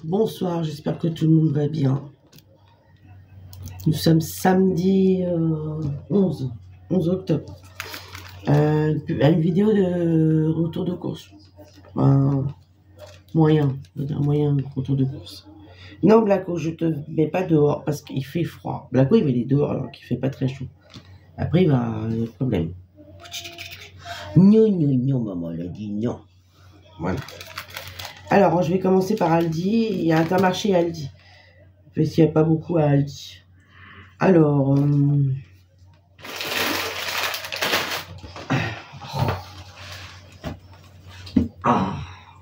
Bonsoir, j'espère que tout le monde va bien. Nous sommes samedi 11 octobre. Une vidéo de retour de course. Moyen retour de course. Non, Blacko, je te mets pas dehors parce qu'il fait froid. Blacko, il va aller dehors alors qu'il fait pas très chaud. Après, il va avoir des problèmes. Non, maman l'a dit non. Voilà. Alors, je vais commencer par Aldi. Il y a Intermarché et Aldi. Parce qu'il n'y a pas beaucoup à Aldi. Alors,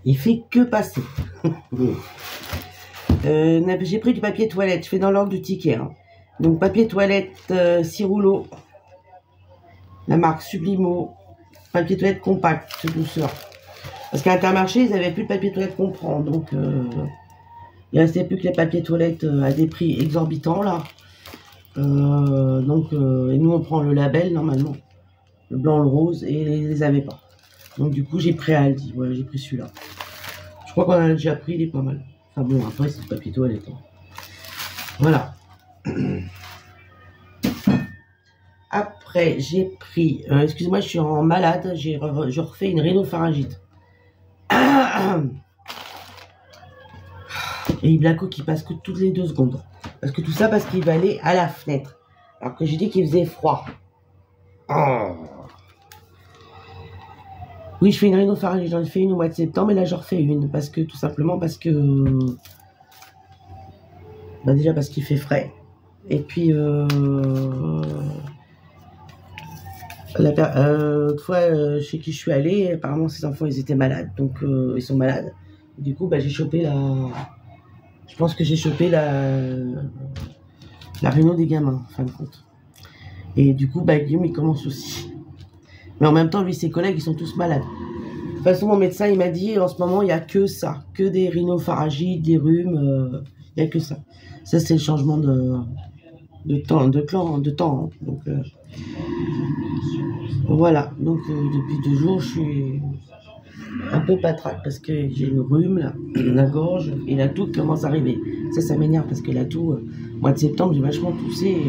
il fait que passer. J'ai pris du papier toilette. Je fais dans l'ordre du ticket. Hein. Donc, papier toilette 6 rouleaux. La marque Sublimo. Papier toilette compact, douceur. Parce qu'à Intermarché, ils n'avaient plus de papier toilette qu'on prend. Donc, il ne restait plus que les papiers toilettes à des prix exorbitants, là. Et nous, on prend le label, normalement. Le blanc, le rose, et ils les avaient pas. Donc, du coup, j'ai pris à Aldi. Voilà, j'ai pris celui-là. Je crois qu'on en a déjà pris, il est pas mal. Enfin bon, après, c'est le papier toilette. Hein. Voilà. Après, j'ai pris... excusez-moi, je suis en malade. Je refais une rhinopharyngite. Et Blacko qui passe que toutes les 2 secondes. Parce que tout ça, parce qu'il va aller à la fenêtre. Alors que j'ai dit qu'il faisait froid. Oui, je fais une rhinopharyngite. J'en ai fait une au mois de septembre. Et là, j'en refais une. Parce que, tout simplement, parce que... déjà, parce qu'il fait frais. Et puis... autrefois, chez qui je suis allée, apparemment, ces enfants, ils étaient malades. Donc, ils sont malades. Du coup, j'ai chopé la... Je pense que j'ai chopé la réno des gamins, en fin de compte. Et du coup, Guillaume, il commence aussi. Mais en même temps, lui, ses collègues, ils sont tous malades. De toute façon, mon médecin, il m'a dit, en ce moment, il n'y a que ça. Que des rhinopharyngites, des rhumes, il n'y a que ça. Ça, c'est le changement de temps. Donc, voilà. Donc, depuis 2 jours, je suis un peu patraque parce que j'ai le rhume, là, la gorge et la toux qui commence à arriver. Ça m'énerve parce que la toux, mois de septembre, j'ai vachement toussé.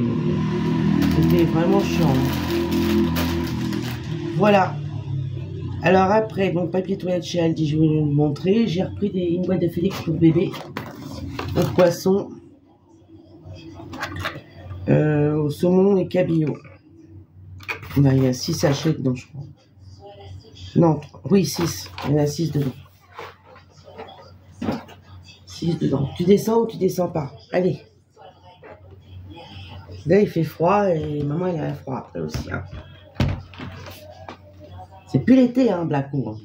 C'était vraiment chiant. Voilà. Alors après, donc papier toilette chez Aldi, je vais vous le montrer. J'ai repris une boîte de Félix pour bébé. Un poisson. Au saumon et cabillaud. Là, il y a 6 sachets dedans, je crois. Non, 3. Oui, 6. Il y en a 6 dedans. 6 dedans. Tu descends ou tu descends pas? Allez. Là, il fait froid et maman, elle a froid après aussi. Hein. C'est plus l'été, hein, Blacko. Hein.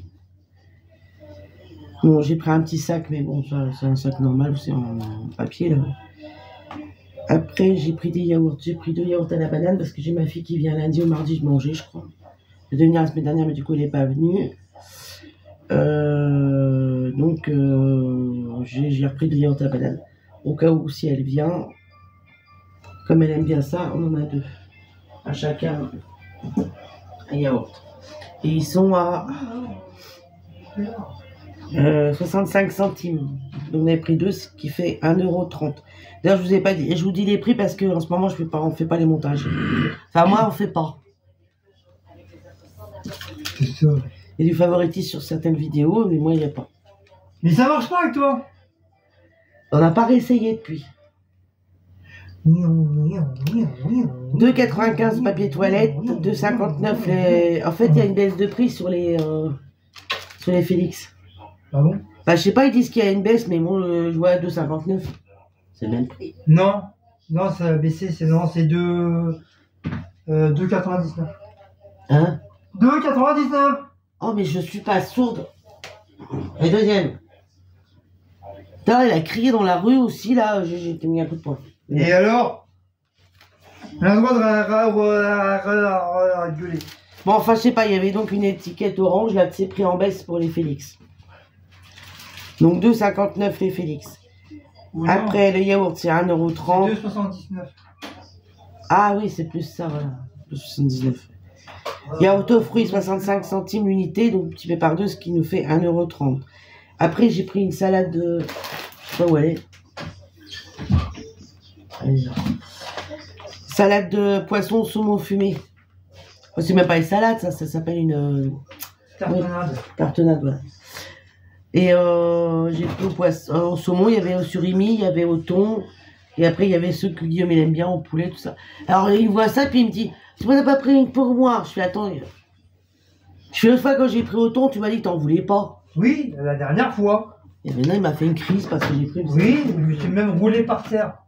Bon, j'ai pris un petit sac, mais bon, c'est un sac normal, c'est en papier, là. Après, j'ai pris des yaourts. J'ai pris 2 yaourts à la banane parce que j'ai ma fille qui vient lundi ou mardi de manger, je crois. Elle devait venir la semaine dernière, mais du coup, elle n'est pas venue. J'ai repris 2 yaourts à la banane. Au cas où, si elle vient, comme elle aime bien ça, on en a 2. À chacun, un yaourt. Et ils sont à 65 centimes. Donc, on a pris 2, ce qui fait 1,30 €. D'ailleurs, je vous ai pas dit, je vous dis les prix parce qu'en ce moment, on ne fait pas les montages. Enfin, moi, on ne fait pas. C'est ça. Il y a du favoritisme sur certaines vidéos, mais moi, il n'y a pas. Mais ça marche pas avec toi. On n'a pas réessayé depuis. 2,95 papier toilette, 2,59 les... En fait, il y a une baisse de prix sur les Félix. Ah bon? Je sais pas, ils disent qu'il y a une baisse, mais bon, je vois à 2,59. C'est le même prix. Non, ça a baissé, c'est 2,99. Hein? 2,99. Oh, mais je suis pas sourde. Et deuxième. Putain, elle a crié dans la rue aussi, là, j'ai mis un coup de poing. Et alors? On a le droit de gueuler. Bon, enfin, je sais pas, il y avait donc une étiquette orange, là, c'est pris en baisse pour les Félix. Donc 2,59 les Félix. Après, le yaourt, c'est 1,30 €. 2,79. Ah oui, c'est plus ça, voilà. 2,79 €. Yaourt aux fruits, 65 centimes l'unité, donc multiplié par 2, ce qui nous fait 1,30 €. Après, j'ai pris une salade de... Je sais pas où elle est. Allez, là. Salade de poisson saumon fumé. Oh, c'est même pas une salade, ça s'appelle une... Tartonade. Oui, tartonade, ouais. Et j'ai pris au saumon, il y avait au surimi, il y avait au thon. Et après, il y avait ceux que Guillaume il aime bien, au poulet, tout ça. Alors, il voit ça, puis il me dit, tu m'en as pas pris une pour moi. Je fais, attends. Je fais, l'autre fois, quand j'ai pris au thon, tu m'as dit que t'en voulais pas. Oui, la dernière fois. Et maintenant, il m'a fait une crise parce que j'ai pris... Oui, je me suis même roulé par terre.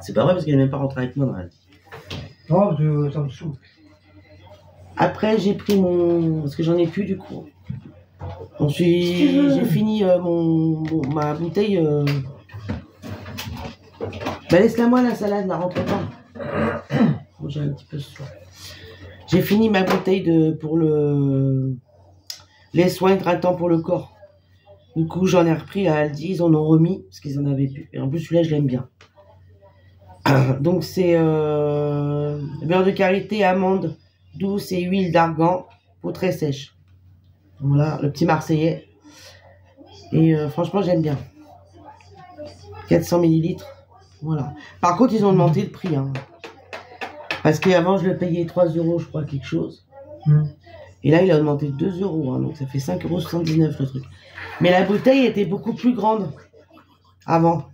C'est pas vrai, parce qu'il n'est même pas rentré avec moi dans la vie. Oh, ça me saoule. Après, j'ai pris mon... Parce que j'en ai plus, du coup. J'ai fini ma bouteille... Bah, laisse-la moi, la salade, la rentre pas. Bon, j'ai un petit peu soif. J'ai fini ma bouteille pour les soins hydratants pour le corps. Du coup, j'en ai repris à Aldi, ils en ont remis, parce qu'ils en avaient plus. Et en plus, celui-là, je l'aime bien. Donc, c'est beurre de karité, amande douce et huile d'argan, peau très sèche. Voilà, le petit Marseillais. Et franchement, j'aime bien. 400 ml. Voilà. Par contre, ils ont augmenté le prix. Hein. Parce qu'avant, je le payais 3 €, je crois, quelque chose. Et là, il a augmenté de 2 €. Hein, donc, ça fait 5,79 € le truc. Mais la bouteille était beaucoup plus grande avant.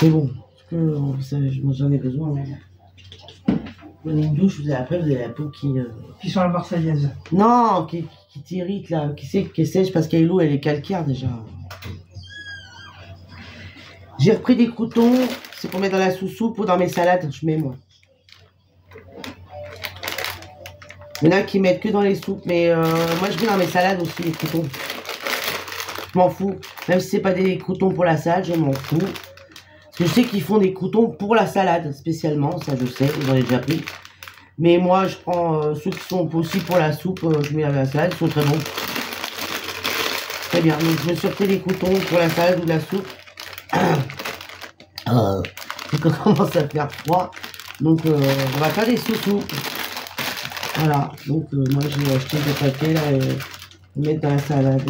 Mais bon, j'en ai besoin. Hein. Vous prenez une douche, après, vous avez la peau qui... Qui sont la Marseillaise. Non, qui t'irrite, là. Qui est sèche parce qu'elle est l'eau, elle est calcaire, déjà. J'ai repris des croutons. C'est pour mettre dans la sous-soupe ou dans mes salades. Je mets, moi. Il y en a qui mettent que dans les soupes, mais moi, je mets dans mes salades aussi, les croutons. Je m'en fous. Même si c'est pas des croutons pour la salade, je m'en fous. Parce que je sais qu'ils font des croutons pour la salade, spécialement. Ça, je sais, j'en ai déjà pris. Mais moi, je prends ceux qui sont aussi pour la soupe. Je mets à la salade, ils sont très bons. Très bien. Donc, je me suis repris des croutons pour la salade ou de la soupe. Ça commence à faire froid. Donc, on va faire des sous-soupes. Voilà. Donc, moi, j'ai acheté des paquets, là, et mettre dans la salade.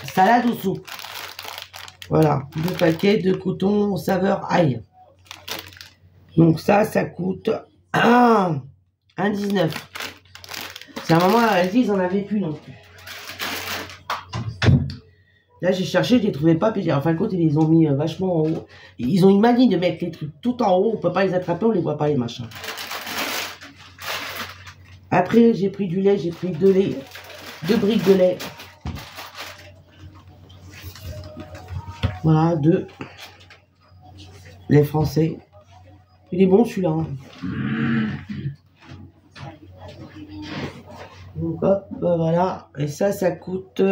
Salade ou soupe. Voilà. 2 paquets de croutons saveur ail. Donc, ça coûte 1,19 €. C'est un moment, elle dit, ils en avaient plus non plus. Là, j'ai cherché, je les trouvais pas, puis en fin de compte, ils les ont mis vachement en haut. Ils ont une manie de mettre les trucs tout en haut, on peut pas les attraper, on les voit pas les machins. Après, j'ai pris du lait, j'ai pris 2 briques de lait. Voilà, 2. Lait français. Il est bon celui-là. Hein. Donc hop, voilà. Et ça coûte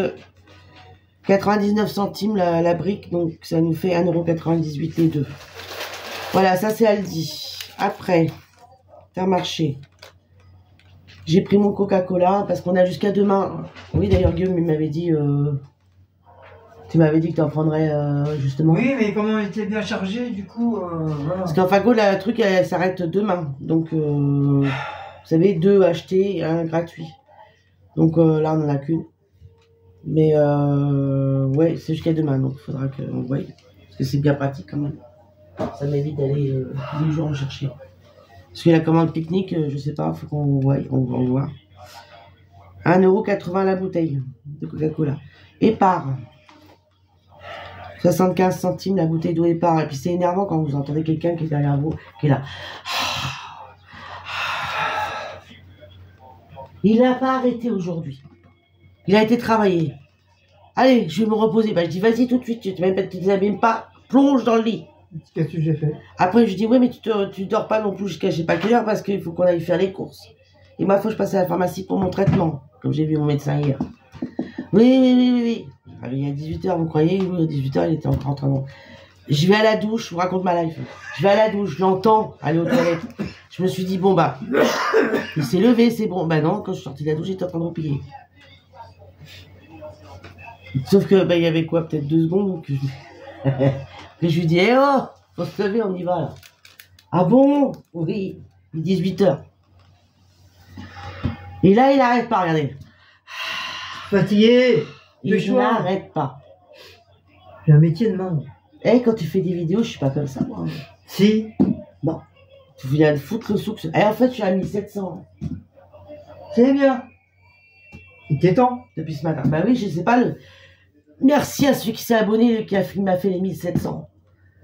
99 centimes la brique, donc ça nous fait 1,98 € les deux. Voilà, ça c'est Aldi. Après, Intermarché. J'ai pris mon Coca-Cola parce qu'on a jusqu'à demain. Oui, d'ailleurs, Guillaume m'avait dit... tu m'avais dit que tu en prendrais justement. Oui, mais comme on était bien chargé, du coup, voilà. Parce qu'en fin de compte, le truc, elle s'arrête demain. Donc, vous savez, 2 achetés, 1 gratuit. Donc là, on en a qu'une. Mais ouais, c'est jusqu'à demain, donc il faudra qu'on voie. Parce que c'est bien pratique quand même. Ça m'évite d'aller tous les jours en chercher. Parce que la commande pique-nique, je sais pas, faut qu'on voie, on va voir. 1,80 € la bouteille de Coca-Cola. Épar. 75 centimes la bouteille d'eau Épar. Et puis c'est énervant quand vous entendez quelqu'un qui est derrière vous, qui est là. Il n'a pas arrêté aujourd'hui. Il a été travaillé. Allez, je vais me reposer. Bah, je dis, vas-y tout de suite, tu ne t'abîmes pas, plonge dans le lit. Qu'est-ce que j'ai fait? Après, je dis, oui, mais tu dors pas non plus jusqu'à je sais pas quelle heure parce qu'il faut qu'on aille faire les courses. Et moi, il faut que je passe à la pharmacie pour mon traitement, comme j'ai vu mon médecin hier. Oui. Alors, il y a 18 h, vous croyez? Oui, à 18 h, il était encore en train de... Je vais à la douche, je vous raconte ma life. Je vais à la douche, je l'entends aller aux toilettes. Je me suis dit, bon, bah, il s'est levé, c'est bon. Bah non, quand je suis sorti de la douche, j'étais en train de replier. Sauf que, bah, il y avait quoi, peut-être 2 secondes, donc que je lui dis, eh oh, faut se lever, on y va, là. Ah bon? Oui, 18 h. Et là, il arrête pas, regardez. Fatigué. Le je choix. n'arrête pas. J'ai un métier de main. Eh, quand tu fais des vidéos, je suis pas comme ça, moi. Si. Non. Tu viens de foutre le souk. Eh, en fait, je suis à 1700 C'est bien. Il était temps. depuis ce matin. Bah oui, je sais pas. Merci à celui qui s'est abonné, qui m'a fait les 1700.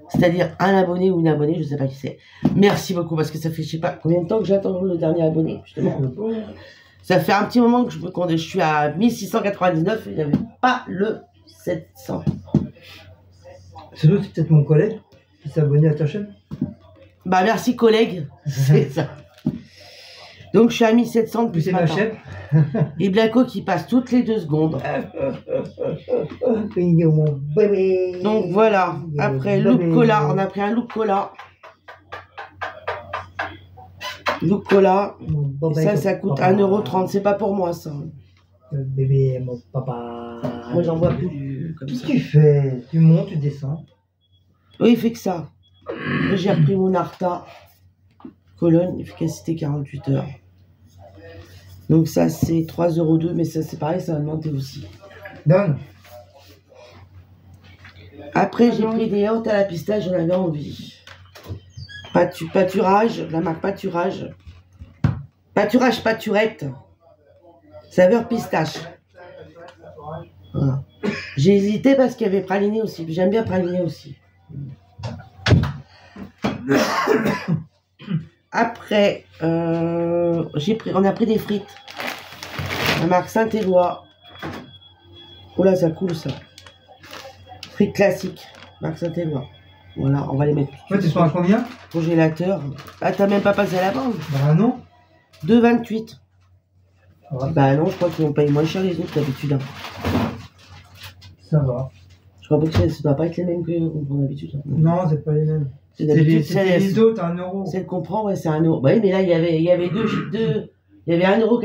C'est-à-dire un abonné ou une abonnée, je sais pas qui c'est. Merci beaucoup, parce que ça fait, je sais pas, combien de temps que j'attends le dernier abonné, justement. Ça fait un petit moment que je suis à 1699 et il n'y avait pas le 700. C'est peut-être mon collègue qui s'est abonné à ta chaîne. Bah merci collègue, c'est ça. Donc je suis à 1700 depuis ce C'est ma matin. chaîne. Et Blaco qui passe toutes les 2 secondes. Mon bébé. Donc voilà, après Look Cola, on a pris un Look Cola. Look Cola, et ça coûte 1,30 €, c'est pas pour moi ça. Bébé, mon papa. Moi j'en vois plus comme Qu'est-ce ça. que tu fais? Tu montes, tu descends. Oui, il fait que ça. J'ai repris mon Arta. Cologne, efficacité 48 heures. Donc ça c'est 3,02 €, mais ça c'est pareil, ça va monter aussi. Donne. Après j'ai pris des yaourts à la pistache, j'en avais envie. Pâturage, la marque Pâturage. Pâturage Pâturette. Saveur pistache. Voilà. J'ai hésité parce qu'il y avait praliné aussi. J'aime bien praliné aussi. Après, on a pris des frites. La marque Saint-Éloi. Oh là, ça coule ça. Frites classiques. Marque Saint-Éloi. Voilà, on va les mettre Ouais, tu sont à combien? congélateur. Ah, t'as même pas passé à la banque. Bah non. 2,28. Ouais. Bah non, je crois qu'on paye moins cher les autres d'habitude. Hein. Ça va. Je crois pas que ça doit pas être les mêmes qu'on prend d'habitude. Hein. Non, c'est pas les mêmes. C'est C'était d'habitude, les autres à 1 €. celle qu'on prend, ouais, c'est 1 €. Bah oui, mais là, il y avait il y avait 1,84 €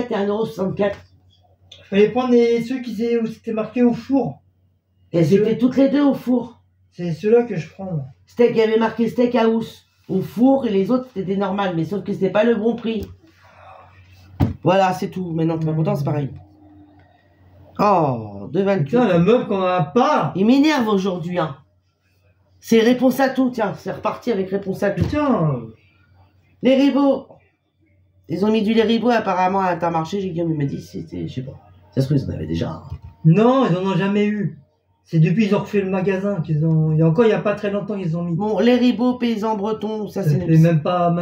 et 1,64 €. Fallait prendre ceux qui c'était marqué au four. Et c'était toutes les 2 au four. C'est ceux-là que je prends. Moi. Steak, il y avait marqué steak house au four et les autres c'était normales, mais sauf que c'était pas le bon prix. Voilà, c'est tout. Maintenant, t'es pas content, c'est pareil. Oh, 2,28. Putain, la meuf qu'on a pas. Il m'énerve aujourd'hui, hein. C'est réponse à tout, tiens, c'est reparti avec réponse à tout. Putain. Les ribots. Ils ont mis du lait ribot apparemment à Intermarché, j'ai Guillaume il m'a dit, c'était, je sais pas. Ça se trouve, ils en avaient déjà. Hein. Non, ils en ont jamais eu. C'est depuis qu'ils ont refait le magasin qu'ils ont. Il y a encore il y a pas très longtemps qu'ils ont mis. Bon, les ribots paysans bretons, ça Ça c'est fait même pas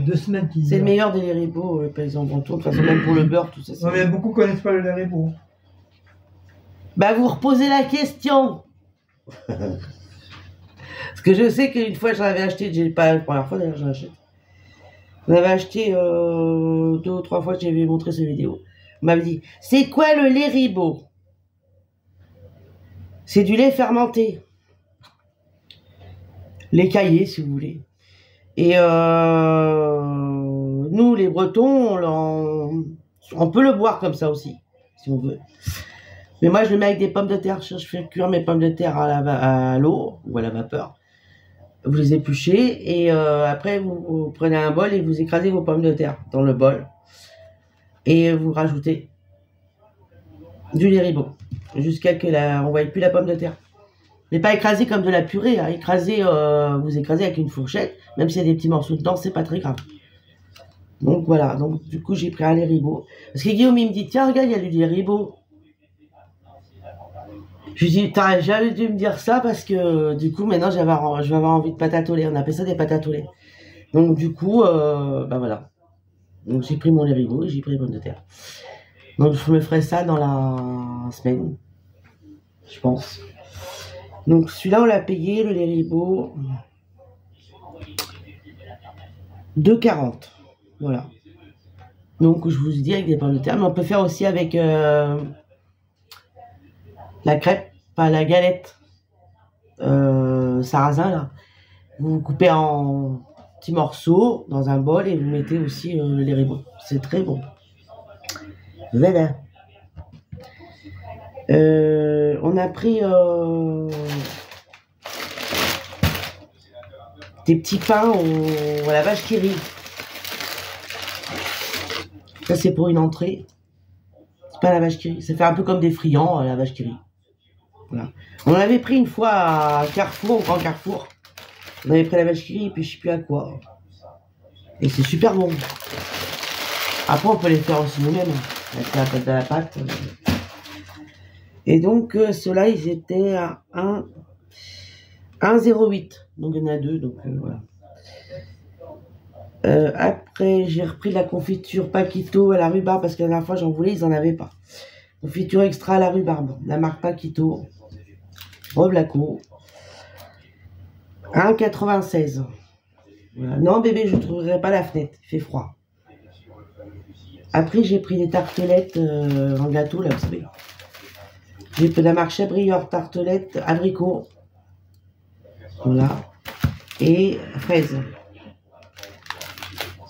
2 semaines qu'ils. c'est le meilleur des ribots paysans bretons. De toute façon, même pour le beurre, tout ça. Non, mais beaucoup connaissent pas le Laribo. Bah, vous reposez la question. Parce que je sais qu'une fois, j'en avais acheté, j'ai pas la première fois d'ailleurs, j'en achète. On avait acheté 2 ou 3 fois que j'avais montré ces vidéos. On m'avait dit, c'est quoi le lait ribot? C'est du lait fermenté. Lait caillé, si vous voulez. Et nous, les Bretons, on peut le boire comme ça aussi, si on veut. Mais moi, je le mets avec des pommes de terre. Je fais cuire mes pommes de terre à l'eau ou à la vapeur. Vous les épluchez et après, vous prenez un bol et vous écrasez vos pommes de terre dans le bol. Et vous rajoutez du lait ribot jusqu'à que on voie plus la pomme de terre. Mais pas écrasé comme de la purée. Hein. Vous écrasez avec une fourchette. Même s'il y a des petits morceaux dedans, c'est pas très grave. Donc voilà. Donc du coup, j'ai pris un lait ribot. Parce que Guillaume, il me dit, tiens, regarde, il y a du lait ribot. Je lui dis, t'aurais jamais dû me dire ça parce que du coup, maintenant, je vais avoir envie de patates au lait. On appelle ça des patates au lait. Donc du coup, bah voilà. Donc j'ai pris mon lait ribot et j'ai pris les pommes de terre. Donc je me ferai ça dans la semaine. Je pense. Donc celui-là, on l'a payé, le lait ribot. 2,40. Voilà. Donc je vous dis avec des pommes de terre. Mais on peut faire aussi avec la crêpe, pas la galette sarrasin là. Vous coupez en petits morceaux dans un bol et vous mettez aussi le lait ribot. C'est très bon. Voilà. On a pris des petits pains à la vache qui rit. Ça c'est pour une entrée. C'est pas la vache qui rit. Ça fait un peu comme des friands, la vache qui rit. Voilà. On en avait pris une fois à Carrefour, au Grand Carrefour. On avait pris la vache qui rit, et puis je sais plus à quoi. Et c'est super bon. Après, on peut les faire aussi nous-mêmes. Avec la pâte à la pâte. Et donc, ceux-là, ils étaient à 1,08. Donc, il y en a deux. Donc, voilà. Après, j'ai repris la confiture Paquito à la rhubarbe parce que la dernière fois, j'en voulais, ils en avaient pas. Confiture extra à la rhubarbe. La marque Paquito. Roblaco. 1,96. Voilà. Non, bébé, je ne trouverai pas la fenêtre. Il fait froid. Après, j'ai pris des tartelettes en gâteau, là, vous savez. J'ai pris la marque Chabrior tartelettes abricot. Voilà. Et fraises.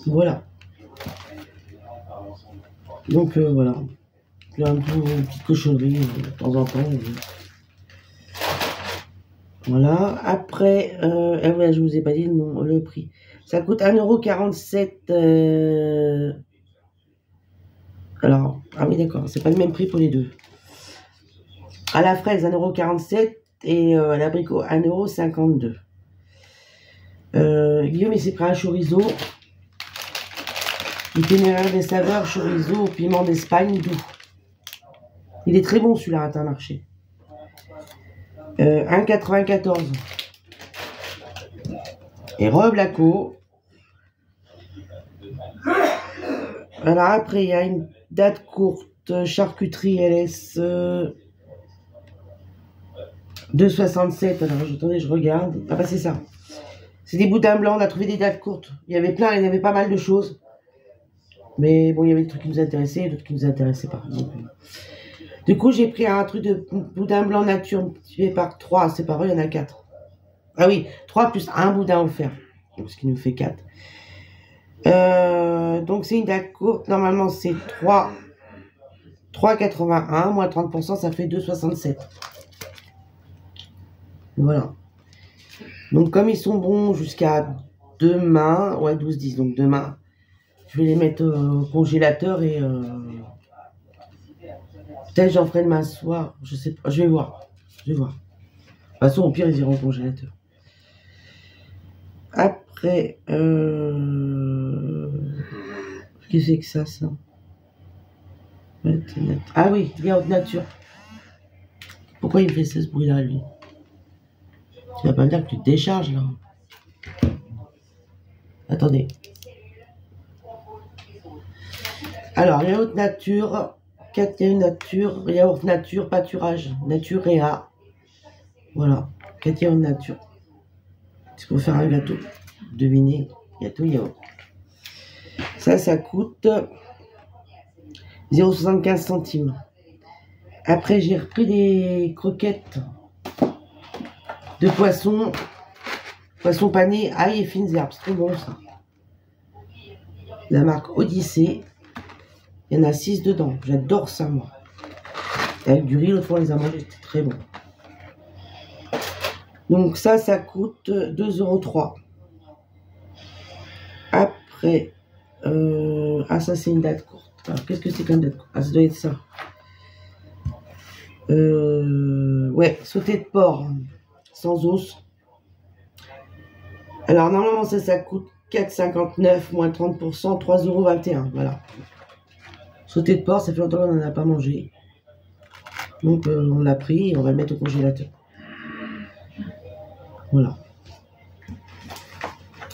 Voilà. Donc, voilà. Plein de petites cochonneries de temps en temps. Voilà. Après, ouais, je vous ai pas dit le prix. Ça coûte 1,47 €. Alors, ah oui, d'accord. C'est pas le même prix pour les deux. À la fraise, 1,47 € et à l'abricot, 1,52 €. Guillaume, il s'est pris un chorizo. Itinéraire des saveurs, chorizo au piment d'Espagne doux. Il est très bon celui-là à Intermarché. 1,94 €. Et Roblaco. Alors après, il y a une date courte, charcuterie LS 2,67 €. Alors attendez, je regarde. Ah bah c'est ça. C'est des boudins blancs, on a trouvé des dates courtes. Il y avait plein, il y avait pas mal de choses. Mais bon, il y avait des trucs qui nous intéressaient et d'autres qui nous intéressaient pas. Donc, du coup, j'ai pris un truc de boudin blanc nature multiplié par 3. C'est pas vrai, il y en a 4. Ah oui, 3 plus un boudin offert. Ce qui nous fait 4. Donc, c'est une date courte. Normalement, c'est 3,81. Moins 30%, ça fait 2,67. Voilà. Donc, comme ils sont bons jusqu'à demain, ouais, 12-10. Donc, demain, je vais les mettre au congélateur et peut-être j'en ferai demain soir. Je sais pas. Je vais voir. Je vais voir. De toute façon, au pire, ils iront au congélateur. Après, qu'est-ce que c'est que ça Ah oui, yaourt nature. Pourquoi il me fait ce bruit-là, lui? Tu vas pas me dire que tu te décharges, là. Attendez. Alors, yaourt nature, 4 yaourt nature, pâturage, Naturéa. Voilà, 4 yaourt nature. C'est pour faire un gâteau. Devinez, gâteau yaourt. Ça coûte 0,75 centimes. Après, j'ai repris des croquettes de poisson pané, ail et fines herbes. C'est trop bon, ça. La marque Odyssée. Il y en a 6 dedans. J'adore ça, moi. Et avec du riz, l'autre fois, on les a mangés. C'était très bon. Donc, ça coûte 2,03 €. Après, ça, c'est une date courte. Alors, qu'est-ce que c'est comme date courte? Ah, ça doit être ça. Ouais, sauté de porc, sans os. Alors, normalement, ça coûte 4,59, moins 30%, 3,21 €. Voilà. Sauté de porc, ça fait longtemps qu'on n'en a pas mangé. Donc, on l'a pris et on va le mettre au congélateur. Voilà.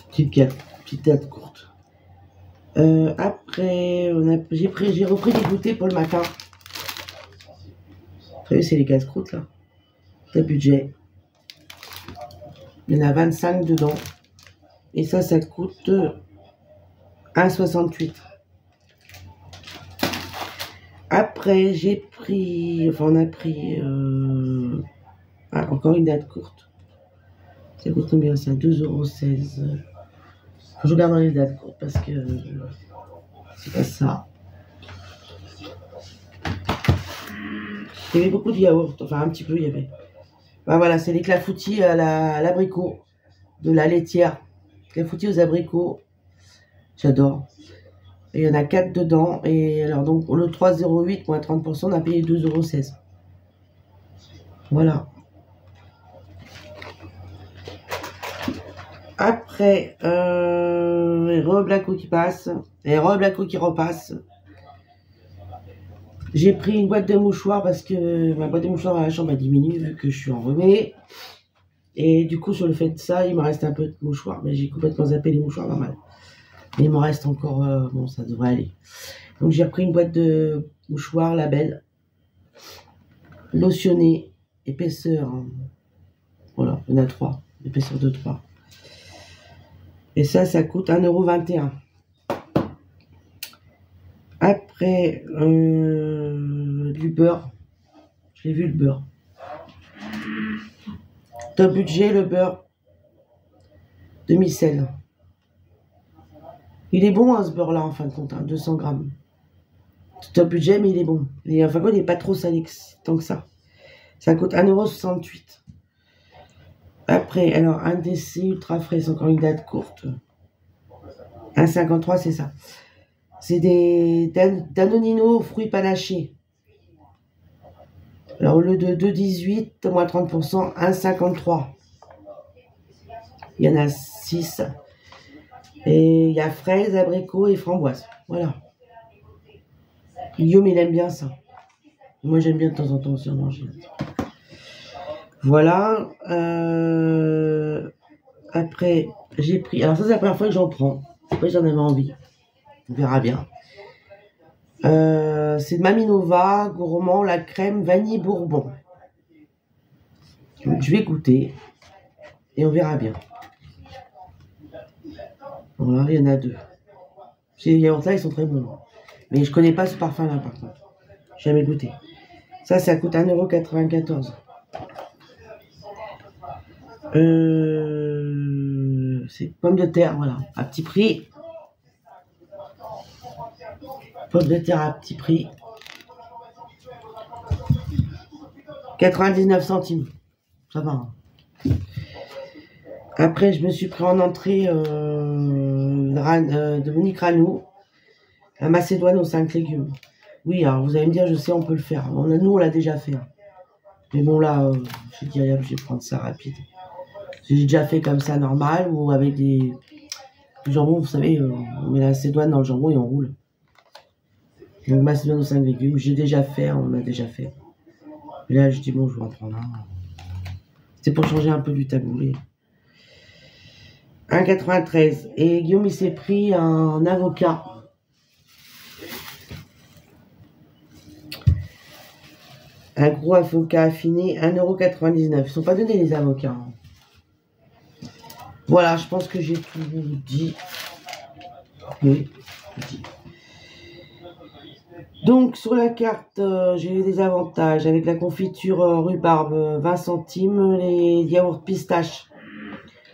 Petite date courte. Après, j'ai repris des goûters pour le matin. Vous savez, c'est les casse-croûtes, là. C'est budget. Il y en a 25 dedans. Et ça coûte 1,68 €. Après, on a pris encore une date courte. Ça coûte combien ça? 2,16 €. Je regarde dans les dates courtes parce que c'est pas ça. Il y avait beaucoup de yaourt, enfin un petit peu il y avait. Ben voilà, c'est les clafoutis à l'abricot de la laitière. Clafoutis aux abricots. J'adore. Et il y en a 4 dedans. Et alors, donc, le 3,08 moins 30%, on a payé 2,16 €. Voilà. Après, Re-Blacko qui passe. Et Re-Blacko qui repasse. J'ai pris une boîte de mouchoirs parce que ma boîte de mouchoirs dans la chambre a diminué vu que je suis enrhumée. Et du coup, sur le fait de ça, il me reste un peu de mouchoirs. Mais j'ai complètement zappé les mouchoirs, normal. Mais il me reste encore... bon, ça devrait aller. Donc j'ai repris une boîte de mouchoirs Label. Lotionné. Épaisseur. Hein. Voilà, il y en a 3. Épaisseur de 3. Et ça coûte 1,21 €. Après, du beurre. J'ai vu le beurre. Top budget, le beurre. Demi-sel. Il est bon, hein, ce beurre-là, en fin de compte. Hein, 200 grammes. Top budget, mais il est bon. Et en fin de compte, il n'est pas trop salé tant que ça. Ça coûte 1,68 €. Après, alors, un DC ultra frais, c'est encore une date courte. 1,53 €, c'est ça. C'est des Danonino fruits panachés. Alors, au lieu de 2,18, moins 30%, 1,53 €. Il y en a 6. Et il y a fraises, abricots et framboises. Voilà. Guillaume, il aime bien ça. Moi, j'aime bien de temps en temps aussi en manger. Voilà. Après, j'ai pris... Alors ça, c'est la première fois que j'en prends. Après, j'en avais envie. On verra bien. C'est de Maminova, gourmand, la crème vanille bourbon. Je vais goûter. Et on verra bien. Voilà, il y en a 2. Ces yaourts-là, ils sont très bons. Mais je connais pas ce parfum-là, par contre. Jamais goûté. Ça coûte 1,94 €. C'est pommes de terre, voilà, à petit prix. Pommes de terre à petit prix. 99 centimes. Ça va. Hein. Après, je me suis pris en entrée de Monique Ranou. La macédoine aux 5 légumes. Oui, alors vous allez me dire, je sais, on peut le faire. Nous, on l'a déjà fait. Hein. Mais bon, là, je dis, je vais prendre ça rapide. J'ai déjà fait comme ça, normal, ou avec du jambon, vous savez, on met la macédoine dans le jambon et on roule. Donc, macédoine aux 5 légumes, j'ai déjà fait, on a déjà fait. Et là, je dis, bon, je vais en prendre un. C'est pour changer un peu du taboulé. 1,93 €. Et Guillaume, il s'est pris un avocat. Un gros avocat affiné, 1,99 €. Ils ne sont pas donnés, les avocats. Voilà, je pense que j'ai tout dit. Oui, dit. Donc, sur la carte, j'ai des avantages. Avec la confiture rhubarbe, 20 centimes. Les yaourts pistaches,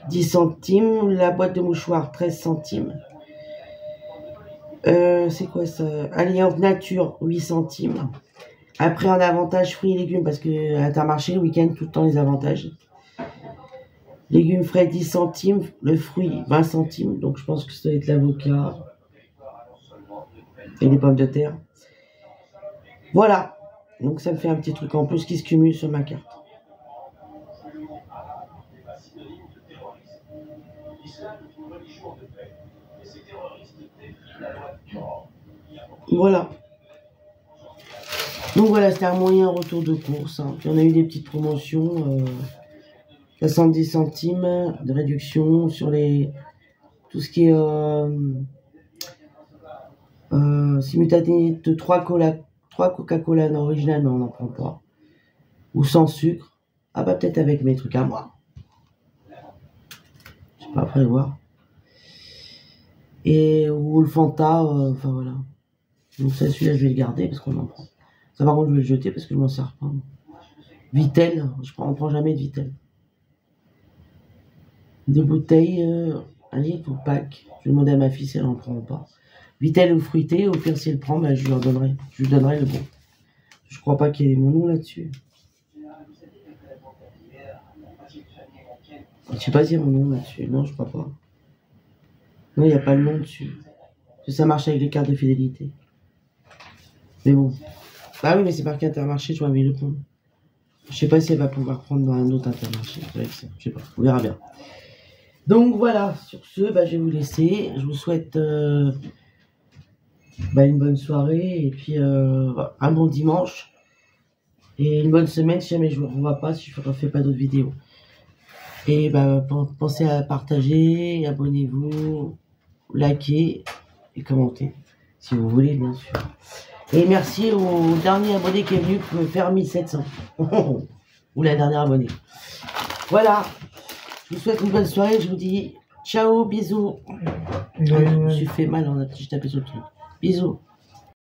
10 centimes. La boîte de mouchoirs, 13 centimes. C'est quoi ça? Un yaourt nature, 8 centimes. Après, en avantage, fruits et légumes, parce que à Intermarché, le week-end, tout le temps, les avantages. Légumes frais, 10 centimes. Le fruit, 20 centimes. Donc, je pense que ça doit être l'avocat. Et les pommes de terre. Voilà. Donc, ça me fait un petit truc en plus qui se cumule sur ma carte. Voilà. Donc voilà, c'était un moyen retour de course. Hein. Puis on a eu des petites promotions, 70 centimes de réduction sur tout ce qui est simultané de 3 Coca-Cola originales, mais on n'en prend pas. Ou sans sucre. Ah bah peut-être avec mes trucs à moi. Je sais pas, après voir. Et ou le Fanta, enfin voilà. Donc ça, celui-là, je vais le garder parce qu'on en prend. Ça, par contre, je vais le jeter parce que je m'en sers pas. Vitel, on prend jamais de Vitel. Des bouteilles, 1 litre ou pack. Je vais demander à ma fille si elle en prend ou pas. Vitel ou fruité, au pire si elle prend, ben, je lui donnerai. Je lui donnerai le bon. Je crois pas qu'il y ait mon nom là-dessus. Je sais pas s'il y a mon nom là-dessus. Non, je crois pas. Non, il n'y a pas le nom dessus. Parce que ça marche avec les cartes de fidélité. Mais bon. Ah oui, mais c'est marqué Intermarché, je vais le prendre. Je sais pas si elle va pouvoir prendre dans un autre Intermarché. Je sais pas, on verra bien. Donc voilà, sur ce, bah, je vais vous laisser. Je vous souhaite une bonne soirée et puis un bon dimanche. Et une bonne semaine si jamais je ne vous revois pas, si je ne refais pas d'autres vidéos. Et bah, pensez à partager, abonnez-vous, likez et commentez. Si vous voulez, bien sûr. Et merci au dernier abonné qui est venu me faire 1700. Ou la dernière abonnée. Voilà. Je vous souhaite une bonne soirée. Je vous dis ciao, bisous. Je me suis fait mal en a petit tapé sur le truc. Bisous.